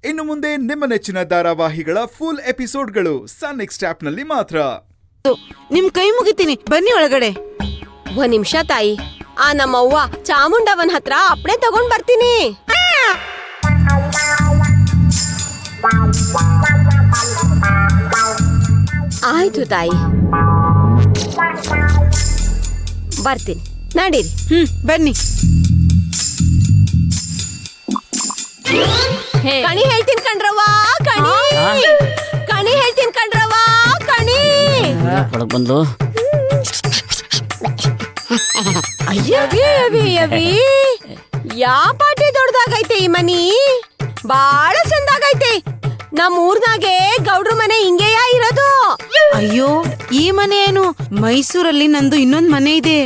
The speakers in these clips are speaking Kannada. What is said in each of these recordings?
ಇನ್ನು ಮುಂದೆ ನಿಮ್ಮ ನೆಚ್ಚಿನ ಧಾರಾವಾಹಿಗಳ ಫುಲ್ ಎಪಿಸೋಡ್ಗಳು ಸನ್ ನೆಕ್ಸ್ಟ್ ಆಪ್ ನಲ್ಲಿ ಮಾತ್ರ. ನಿಮ್ ಕೈ ಮುಗಿತೀನಿ, ಬನ್ನಿ ಒಳಗಡೆ. ಒಂದ್ ನಿಮಿಷ ತಾಯಿ, ಆ ನಮ್ಮವ್ವ ಚಾಮುಂಡವನ್ ಹತ್ರ ಅಪ್ಪಣೆ ತಗೊಂಡ್ ಬರ್ತೀನಿ. ಆಯ್ತು ತಾಯಿ, ಬರ್ತೀನಿ, ನಡೀರಿ. ಬನ್ನಿ. ಕಣಿ ಹೇಳ್ತೀನಿ ಕಣ್ರವ್ವ, ಕಣಿ ಹೇಳ್ತೀನಿ ಕಣ್ರವ್ವ, ಕಣಿ ಬಂದು ಯಾ ಪಾಟಿ ದೊಡ್ಡದಾಗೈತೆ ಈ ಮನಿ, ಬಾಳ ಚಂದಾಗೈತೆ. ನಮ್ ಊರ್ನಾಗೆ ಗೌಡ್ರ ಮನೆ ಹಿಂಗೆಯ ಇರೋದು. ಅಯ್ಯೋ, ಈ ಮನೆ ಏನು, ಮೈಸೂರಲ್ಲಿ ನಂದು ಇನ್ನೊಂದ್ ಮನೆ ಇದೆ.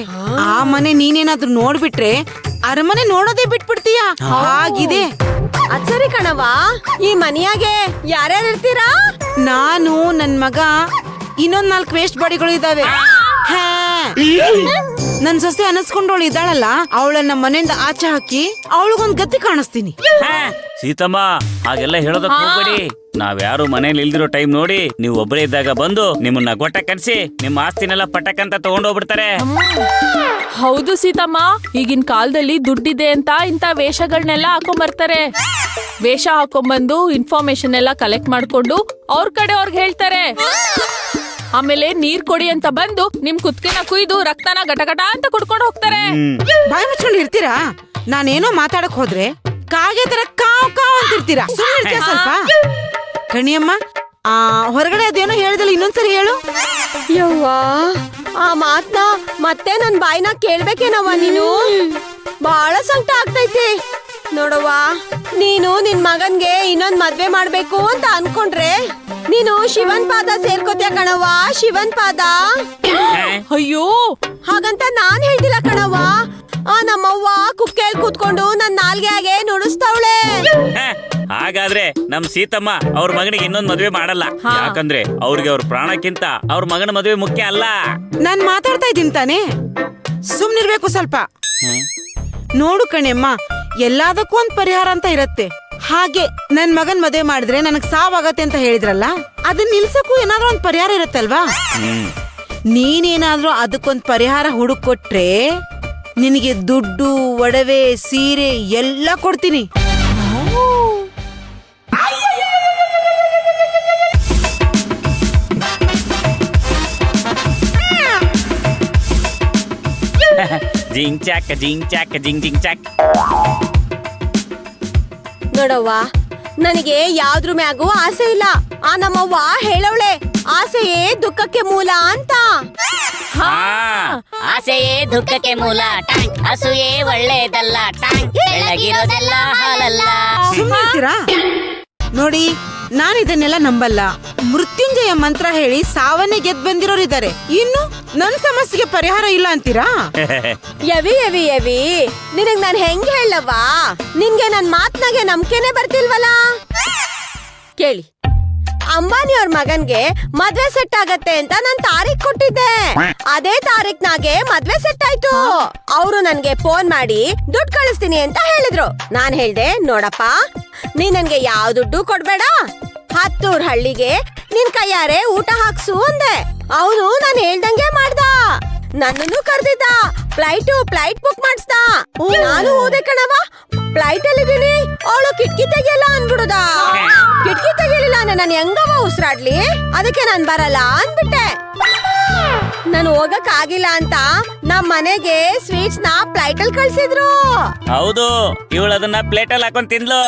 ಆ ಮನೆ ನೀನೇನಾದ್ರೂ ನೋಡ್ಬಿಟ್ರೆ ಅರಮನೆ ನೋಡೋದೇ ಬಿಟ್ಬಿಡ್ತೀಯ, ಹಾಗಿದೆ. ಅದ್ ಸರಿ ಕಣವ್ವ, ಈ ಮನೆಯಾಗೆ ಯಾರ್ಯಾರು ಇರ್ತೀರಾ? ನಾನು, ನನ್ ಮಗ, ಇನ್ನೊಂದ್ 4 ವೇಸ್ಟ್ ಬಾಡಿಗಳು ಇದಾವೆ. ನನ್ ಸೊಸೆ ಅನಸ್ಕೊಂಡವಳು ಇದ್ದಾಳಲ್ಲ, ಅವಳನ್ನ ಮನೆಯಿಂದ ಆಚೆ ಹಾಕಿ ಅವಳಿಗೊಂದ್ ಗತಿ ಕಾಣಿಸ್ತೀನಿ. ಸೀತಮ್ಮ, ಹಾಗೆಲ್ಲ ಹೇಳೋದಕ್ ಹೋಗ್ಬೇಡಿ. ನಾವ್ಯಾರು ಮನೇಲಿ ಇಲ್ದಿರೋ ಟೈಮ್ ನೋಡಿ ನೀವು ಒಬ್ಬರೇ ಇದ್ದಾಗ ಬಂದು ನಿಮ್ಮನ್ನ ಗೊಟ್ಟ ಕನ್ಸಿ ನಿಮ್ಮ ಆಸ್ತಿನೆಲ್ಲ ಪಟಕ್ಕಂತ ತಗೊಂಡೋಗ್ಬಿಡ್ತಾರೆ. ಹೌದು ಸೀತಮ್ಮ, ಈಗಿನ ಕಾಲದಲ್ಲಿ ದುಡ್ಡಿದೆ ಅಂತ ಇಂತ ವೇಷಗಳನ್ನೆಲ್ಲ ಹಾಕೊಂಡ್ಬರ್ತಾರೆ. ವೇಷ ಹಾಕೊಂಡ್ಬಂದು ಇನ್ಫಾರ್ಮೇಶನ್ ಎಲ್ಲ ಕಲೆಕ್ಟ್ ಮಾಡ್ಕೊಂಡು ಅವ್ರ ಕಡೆ ಅವ್ರಿಗೆ ಹೇಳ್ತಾರೆ. ಆಮೇಲೆ ನೀರ್ ಕೊಡಿ ಅಂತ ಬಂದು ನಿಮ್ ಕುತ್ಕೆನ ಕುಯ್ದು ರಕ್ತನ ಗಟಗಟ ಅಂತ ಕುಡ್ಕೊಂಡು ಹೋಗ್ತಾರೆ. ಬಾಯಿ ಮುಚ್ಕೊಂಡು ಇರ್ತೀರಾ? ನಾನೇನೋ ಮಾತಾಡಕ್ ಹೋದ್ರೆ ಕಾಗೆ ತರ ಕಾವ್ ಕಾವ್ ಅಂತಿರ್ತೀರಾ. ಸುಮ್ಮನೆ ಸ್ವಲ್ಪ. ಕಣಿಯಮ್ಮ, ಹೊರಗಡೆ ಅದೇನೋ ಹೇಳಿದಲ್ಲ, ಇನ್ನೊಂದ್ಸರಿ ಹೇಳು. ಯವ್ವಾ, ಆ ಮಾತ್ನ ಮತ್ತೆ ನನ್ ಬಾಯಿನ ಕೇಳ್ಬೇಕೇನವ್ವ ನೀನು? ಬಾಳ ಸಂಕಟ ಆಗ್ತೈತಿ ನೋಡವ್ವ. ನೀನು ನಿನ್ ಮಗನ್ಗೆ ಇನ್ನೊಂದ್ ಮದ್ವೆ ಮಾಡ್ಬೇಕು ಅಂತ ಅನ್ಕೊಂಡ್ರೆ ನೀನು ಶಿವನ್ ಪಾದ ಸೇರ್ಕೋತ್ಯಾ ಕಣವ್ವ, ಶಿವನ್ ಪಾದ. ಅಯ್ಯೋ, ಹಾಗಂತ ನಾನ್ ಹೇಳ್ತಿಲ್ಲ ಕಣವ್ವ. ಆ ನಮ್ಮವ್ವ ಕುಕ್ಕೆಲ್ ಕೂತ್ಕೊಂಡು ನನ್ ನಾಲ್ಗೆಯಾಗೆ ನುಡಿಸ್ತಾವಳೆ. ಹಾಗಾದ್ರೆ ನಮ್ ಸೀತಮ್ಮ ಅವ್ರ ಮಗನಿಗೆ ಇನ್ನೊಂದ್ ಮದ್ವೆ ಮಾಡಲ್ಲ. ಯಾಕಂದ್ರೆ ಅವ್ರಿಗೆ ಅವ್ರ ಪ್ರಾಣಕ್ಕಿಂತ ಅವ್ರ ಮಗನ ಮದ್ವೆ ಮುಖ್ಯ ಅಲ್ಲ. ನಾನ್ ಮಾತಾಡ್ತಾ ಇದ್ದೀನಿ ತಾನೇ, ಸುಮ್ನಿರ್ಬೇಕು ಸ್ವಲ್ಪ. ನೋಡು ಕಣೆಮ್ಮ, ಎಲ್ಲದಕ್ಕೂ ಒಂದ್ ಪರಿಹಾರ ಅಂತ ಇರತ್ತೆ. ಹಾಗೆ ನನ್ ಮಗನ್ ಮದುವೆ ಮಾಡಿದ್ರೆ ನನಗ್ ಸಾವಾಗತ್ತೆ ಅಂತ ಹೇಳಿದ್ರಲ್ಲ, ಅದನ್ನ ನಿಲ್ಸಕ್ಕೂ ಏನಾದ್ರೂ ಒಂದ್ ಪರಿಹಾರ ಇರತ್ತಲ್ವಾ? ನೀನೇನಾದ್ರೂ ಅದಕ್ಕೊಂದ್ ಪರಿಹಾರ ಹುಡುಕ್ ಕೊಟ್ರೆ ನಿನಗೆ ದುಡ್ಡು, ಒಡವೆ, ಸೀರೆ ಎಲ್ಲ ಕೊಡ್ತೀನಿ. ಜಿಂಗ್ ಚಾಕ್ ಜಿಂಗ್ ಚಾಕ್ ಜಿಂಗ್ ಜಿಂಗ್ ಚಾಕ್. ನೋಡವ್ವ, ನನಗೆ ಯಾವ್ದ್ರ ಮ್ಯಾಗೂ ಆಸೆ ಇಲ್ಲ. ಆ ನಮ್ಮವ್ವ ಹೇಳವಳೆ, ಆಸೆಯೇ ದುಃಖಕ್ಕೆ ಮೂಲ ಅಂತ. ಆಸೆಯೇ ದುಃಖಕ್ಕೆ ಮೂಲ, ಟ್ಯಾಂಕ್ ಅಸೂಯೆ ಒಳ್ಳೇದಲ್ಲ, ಟ್ಯಾಂಕ್ ಬೆಳಗಿರೋದೆಲ್ಲ ಹಾಲಲ್ಲ. ಸುಮ್ಮನಿರ್ತೀರಾ? ನೋಡಿ, ನಾನು ಇದನ್ನೆಲ್ಲ ನಂಬಲ್ಲ. ಮೃತ್ಯುಂಜಯ ಮಂತ್ರ ಹೇಳಿ ಸಾವನ್ನೇ ಗೆದ್ದು ಬಂದಿರೋರಿದ್ದಾರೆ. ಇನ್ನು ನನ್ ಸಮಸ್ಯೆಗೆ ಪರಿಹಾರ ಇಲ್ಲ ಅಂತೀರಾ? ಯವಿ ಯವಿ ಯವಿ, ನಿನಗ್ ನಾನ್ ಹೆಂಗ್ ಹೇಳವ್ವ? ನಿನ್ಗೆ ನನ್ ಮಾತ್ನಾಗೆ ನಂಬಿಕೆನೆ ಬರ್ತಿಲ್ವಲ್ಲ. ಕೇಳಿ, ಅಂಬಾನಿ ಅವ್ರ ಮಗನ್ಗೆ ಮದ್ವೆ ಸೆಟ್ ಆಗತ್ತೆ ಅಂತ ನಾನ್ ತಾರೀಖ್ ಕೊಟ್ಟಿದ್ದೆ. ಅದೇ ತಾರೀಖ್ನಾಗೆ ಮದ್ವೆ ಸೆಟ್ ಆಯ್ತು. ಅವ್ರು ನನ್ಗೆ ಫೋನ್ ಮಾಡಿ ದುಡ್ಡು ಕಳಿಸ್ತೀನಿ ಅಂತ ಹೇಳಿದ್ರು. ನಾನ್ ಹೇಳ್ದೆ, ನೋಡಪ್ಪ, ನೀ ನನ್ಗೆ ಯಾವ ದುಡ್ಡು ಕೊಡ್ಬೇಡ, 10 ಊರ್ ಹಳ್ಳಿಗೆ ನಿನ್ ಕೈಯಾರೆ ಊಟ ಹಾಕ್ಸು ಅಂದೆ. ಅವನು ನಾನ್ ಹೇಳ್ದಂಗೆ ಮಾಡ್ದ. ನನ್ನನ್ನು ಕರ್ದಿದ್ದ, ಫ್ಲೈಟ್ ಬುಕ್ ಮಾಡಿಸ್ದ. ನಾನು ಹೋದೆ ಕಣವ, ಫ್ಲೈಟ್ ಅಲ್ಲಿ ಇದೀನಿ, ಅವಳು ಕಿಟಕಿ ತೆಗಿಯಲ್ಲ ಅನ್ಬಿಡುದ. ಕಿಟಕಿ ತೆಗಿಲಿಲ್ಲ ಅಂದ್ರೆ ನಾನು ಹೆಂಗವ ಉಸಿರಾಡ್ಲಿ? ಅದಕ್ಕೆ ನಾನ್ ಬರಲ್ಲ ಅಂದ್ಬಿಟ್ಟೆ. ನಾನು ಹೋಗಕ್ ಆಗಿಲ್ಲ ಅಂತ ನಮ್ ಮನೆಗೆ ಸ್ವೀಟ್ಸ್ ನ ಫ್ಲೈಟ್ ಅಲ್ಲಿ ಕಳ್ಸಿದ್ರು. ಹೌದು, ಇವಳು ಅದನ್ನ ಪ್ಲೇಟ್ ಅಲ್ಲಿ ಹಾಕೊಂಡ್ ತಿಂದ್ಲು.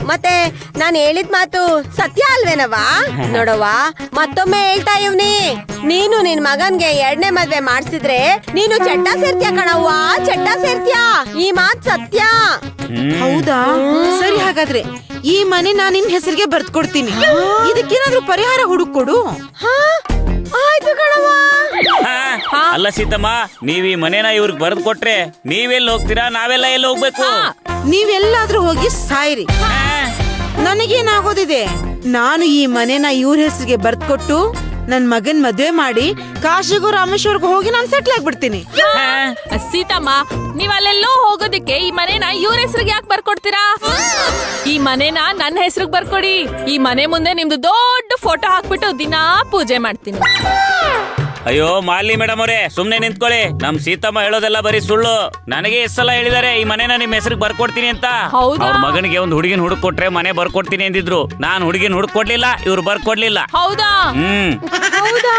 ಮತ್ತೆ ನಾನ್ ಹೇಳಿದ ಮಾತು ಸತ್ಯ ಅಲ್ವೇನವ? ನೋಡವ್ವ, ಮತ್ತೊಮ್ಮೆ ಹೇಳ್ತಾ ಇವ್ನಿ, ನೀನು ನಿನ್ ಮಗನ್ಗೆ 2ನೇ ಮದ್ವೆ ಮಾಡ್ಸಿದ್ರೆ ನೀನು ಚಟ್ಟ ಸೇರ್ತ್ಯಾ ಕಣವ್ವ, ಚಟ್ಟ ಸೇರ್ತ್ಯಾ. ಈ ಮಾತ್ ಸತ್ಯ. ಹೌದಾ? ಸರಿ, ಹಾಗಾದ್ರೆ ಈ ಮನೆ ನಾನ್ ನಿನ್ ಹೆಸರಿಗೆ ಬರ್ದ್ ಕೊಡ್ತೀನಿ. ಇದಕ್ಕೇನಾದ್ರೂ ಪರಿಹಾರ ಹುಡುಕೊಡು. ಆಯ್ತು ಕಣವ್ವ. ಅಲ್ಲ ಸೀತಮ್ಮ, ನೀವ್ ಈ ಮನೇನ ಇವ್ರಿಗೆ ಬರ್ದ್ ಕೊಟ್ರೆ ನೀವೆಲ್ಲಿ ಹೋಗ್ತೀರಾ? ನಾವೆಲ್ಲ ಎಲ್ಲಿ ಹೋಗ್ಬೇಕು? ನೀವೆಲ್ಲಾದ್ರೂ ಹೋಗಿ ಸಾಯ್ರಿ, ನನಗೇನಾಗೋದಿದೆ. ನಾನು ಈ ಮನೆನ ಇವ್ರ ಹೆಸರಿಗೆ ಬರ್ದ್ ಕೊಟ್ಟು ನನ್ ಮಗನ್ ಮದ್ವೆ ಮಾಡಿ ಕಾಶಿಗೂ ರಾಮೇಶ್ವರ್ಗೂ ಹೋಗಿ ನಾನ್ ಸೆಟ್ಲ್ ಆಗ್ಬಿಡ್ತೀನಿ. ಸೀತಮ್ಮ, ನೀವ್ ಅಲ್ಲೆಲ್ಲೋ ಹೋಗೋದಕ್ಕೆ ಈ ಮನೇನ ಇವ್ರ ಹೆಸರಿಗೆ ಯಾಕೆ ಬರ್ಕೊಡ್ತೀರಾ? ಈ ಮನೇನ ನನ್ನ ಹೆಸರಿಗೆ ಬರ್ಕೊಡಿ. ಈ ಮನೆ ಮುಂದೆ ನಿಮ್ದು ದೊಡ್ಡ ಫೋಟೋ ಹಾಕ್ಬಿಟ್ಟು ದಿನಾ ಪೂಜೆ ಮಾಡ್ತೀನಿ. ಅಯ್ಯೋ ಮಾಲಿ ಮೇಡಮ್ ಅವರೇ, ಸುಮ್ನೆ ನಿಂತ್ಕೊಳ್ಳಿ. ನಮ್ ಸೀತಮ್ಮ ಹೇಳೋದೆಲ್ಲ ಬರೀ ಸುಳ್ಳು. ನನಗೆ ಎಷ್ಟ್ ಸಲ ಹೇಳಿದಾರೆ ಈ ಮನೇನ ನಿಮ್ ಹೆಸರಿಗೆ ಬರ್ಕೊಡ್ತೀನಿ ಅಂತ. ಹೌದಾ? ಅವ್ರ ಮಗನಿಗೆ ಒಂದು ಹುಡುಗಿನ ಹುಡುಕ್ ಕೊಟ್ರೆ ಮನೆ ಬರ್ಕೊಡ್ತೀನಿ ಅಂದಿದ್ರು. ನಾನ್ ಹುಡುಗಿನ ಹುಡುಕ್ ಕೊಡ್ಲಿಲ್ಲ, ಇವ್ರು ಬರ್ಕೊಡ್ಲಿಲ್ಲ. ಹೌದಾ? ಹೌದಾ?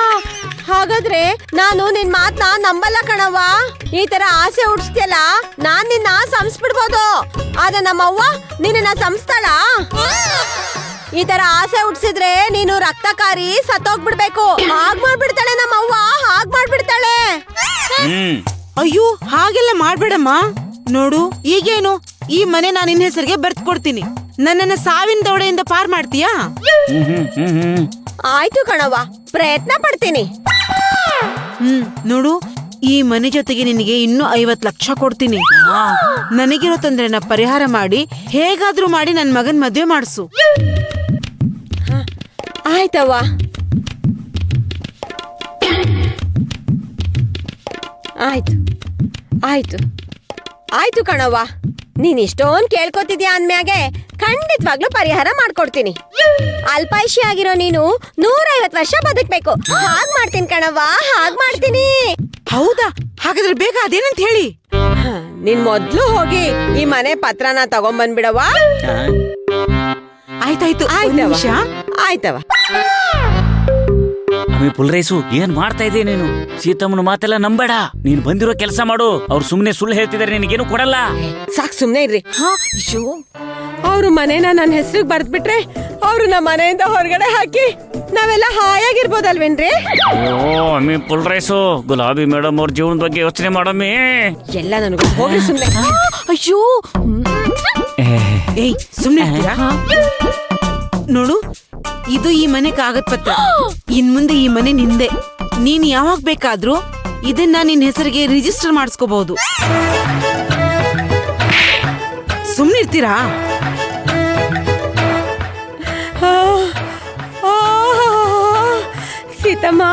ಹಾಗಾದ್ರೆ ನಾನು ನಿನ್ ಮಾತ್ನ ನಂಬಲ್ಲ ಕಣವ್ವ. ಈ ತರ ಆಸೆ ಹುಡ್ಸ್ತಿಯಲ್ಲ, ನಾನ್ ನಿನ್ನ ಸಂಸ್ಬಿಡ್ಬೋದು. ಆದ್ರೆ ನಮ್ಮವ್ವ ನಿನ್ನ ಸಂಸ್ತಾಳ? ಈ ತರ ಆಸೆ ಹುಡ್ಸಿದ್ರೆ ನೀನು ರಕ್ತಕಾರಿ ಸತ್ತೋಗ್ಬಿಡ್ಬೇಕು. ಹಾಗ್ ಮಾಡ್ಬಿಡ್ತಾಳೆ ನಮ್ಮವ್ವ, ಹಾಗ್ ಮಾಡ್ಬಿಡ್ತಾಳೆ. ಅಯ್ಯೋ, ಹಾಗೆಲ್ಲ ಮಾಡ್ಬೇಡಮ್ಮ. ನೋಡು, ಈಗೇನು ಈ ಮನೆ ನಾನು ನಿನ್ ಹೆಸರಿಗೆ ಬರ್ತ್ ಕೊಡ್ತೀನಿ. ನನ್ನನ್ನ ಸಾವಿನ ದೌಡೆಯಿಂದ ಪಾರ್ ಮಾಡ್ತೀಯಾ? ಆಯ್ತು ಕಣವ್ವ, ಪ್ರಯತ್ನ ಪಡ್ತೀನಿ. ನೋಡು, ಈ ಮನೆ ಜೊತೆಗೆ ನಿನಗೆ ಇನ್ನೂ 50 ಲಕ್ಷ ಕೊಡ್ತೀನಿ. ನನಗಿರೋ ತೊಂದ್ರೆನ ಪರಿಹಾರ ಮಾಡಿ ಹೇಗಾದ್ರೂ ಮಾಡಿ ನನ್ ಮಗನ್ ಮದ್ವೆ ಮಾಡಿಸು. ಆಯ್ತವ್ವ. ಆಯ್ತು ಆಯ್ತು ಆಯ್ತು ಕಣವ್ವ. ನೀನ್ ಇಷ್ಟೊಂದ್ ಕೇಳ್ಕೊತಿದ್ಯಾ ಅಂದ್ಮ್ಯಾಗೆ ಖಂಡಿತವಾಗ್ಲೂ ಪರಿಹಾರ ಮಾಡ್ಕೊಡ್ತೀನಿ. ಅಲ್ಪಾಯುಷಿ ಆಗಿರೋ ನೀನು 150 ವರ್ಷ ಬದುಕ್ಬೇಕು. ಹಾಗ್ ಮಾಡ್ತೀನಿ ಕಣವ್ವ, ಹಾಗ್ ಮಾಡ್ತೀನಿ. ಹೌದಾ? ಹಾಗಾದ್ರೆ ಬೇಗ ಅದೇನಂತ ಹೇಳಿ. ನೀನ್ ಮೊದ್ಲು ಹೋಗಿ ಈ ಮನೆ ಪತ್ರನ ತಗೊಂಬಂದ್ಬಿಡವ್ವ. ಆಯ್ತಾಯ್ತು, ಆಯ್ತವ್ವ. ನಿಮಿಷ. ಆಯ್ತವ. ಪುಲ್ರೈಸು, ಏನ್ ಮಾಡ್ತಾ ಇದ್ದೆ ನೀನು? ಸೀತಮ್ಮನ ಮಾತೆಲ್ಲ ನಂಬೇಡ. ನೀನ್ ಬಂದಿರೋ ಕೆಲಸ ಮಾಡು. ಅವ್ರು ಸುಮ್ನೆ ಸುಳ್ಳು ಹೇಳ್ತಿದಾರೆ, ನಿನಗೇನು ಕೊಡಲ್ಲ. ಸಾಕ್, ಸುಮ್ನೆ ಇರ್ರಿ. ಅಯ್ಯೋ, ಅವ್ರು ಮನೇನ ನನ್ನ ಹೆಸರಿಗೆ ಬರ್ದ್ಬಿಟ್ರೆ ಅವ್ರು ನಮ್ಮ ಮನೆಯಿಂದ ಹೊರಗಡೆ ಹಾಕಿ ನಾವೆಲ್ಲ ಹಾಯಾಗಿರ್ಬೋದಲ್ವೇನ್ರಿ? ಅಯ್ಯೋ ಅಮ್ಮಿ ಪುಲ್ರೈಸು, ಗುಲಾಬಿ ಮೇಡಮ್ ಅವ್ರ ಜೀವನದ ಬಗ್ಗೆ ಯೋಚನೆ ಮಾಡಮ್ಮಿ. ಎಲ್ಲ ನನಗೆ ಹೋಗಿ ಸುಮ್ನೆ. ಅಯ್ಯೋ. ಏಯ್, ಸುಮ್ನೆ ಇರ್ತೀರಾ? ನೋಡು, ಇದು ಈ ಮನೆ ಕಾಗದ ಪತ್ರ. ಇನ್ ಮುಂದೆ ಈ ಮನೆ ನಿಂದೆ. ನೀನ್ ಯಾವಾಗ ಬೇಕಾದ್ರೂ ಇದನ್ನ ನಿನ್ ಹೆಸರಿಗೆ ರಿಜಿಸ್ಟರ್ ಮಾಡಿಸ್ಕೋಬಹುದು. ಸುಮ್ನೆ ಇರ್ತೀರಾ? ಸೀತಮ್ಮ,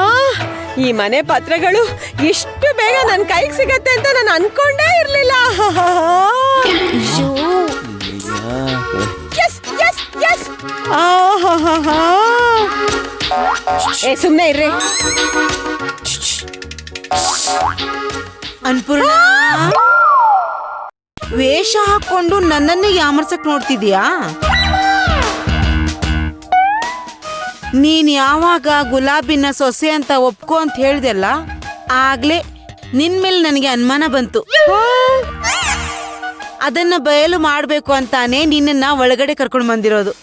ಈ ಮನೆ ಪತ್ರಗಳು ಇಷ್ಟು ಬೇಗ ನನ್ನ ಕೈಗೆ ಸಿಗತ್ತೆ ಅಂತ ನಾನು ಅನ್ಕೊಂಡೇ ಇರ್ಲಿಲ್ಲ. ಏ, ಸುಮ್ನೆ ಇರ್ರಿ. ಅನ್ಪೂರ್ಣ, ವೇಷ ಹಾಕೊಂಡು ನನ್ನನ್ನೇ ಯಾಮರ್ಸಕ್ ನೋಡ್ತಿದ್ಯಾ? ನೀನ್ ಯಾವಾಗ ಗುಲಾಬಿನ ಸೊಸೆ ಅಂತ ಒಪ್ಕೋ ಅಂತ ಹೇಳ್ದಲ್ಲ, ಆಗ್ಲೇ ನಿನ್ ಮೇಲೆ ನನಗೆ ಅನುಮಾನ ಬಂತು. ಅದನ್ನ ಬಯಲು ಮಾಡ್ಬೇಕು ಅಂತಾನೆ ನಿನ್ನನ್ನ ಒಳಗಡೆ ಕರ್ಕೊಂಡು ಬಂದಿರೋದು.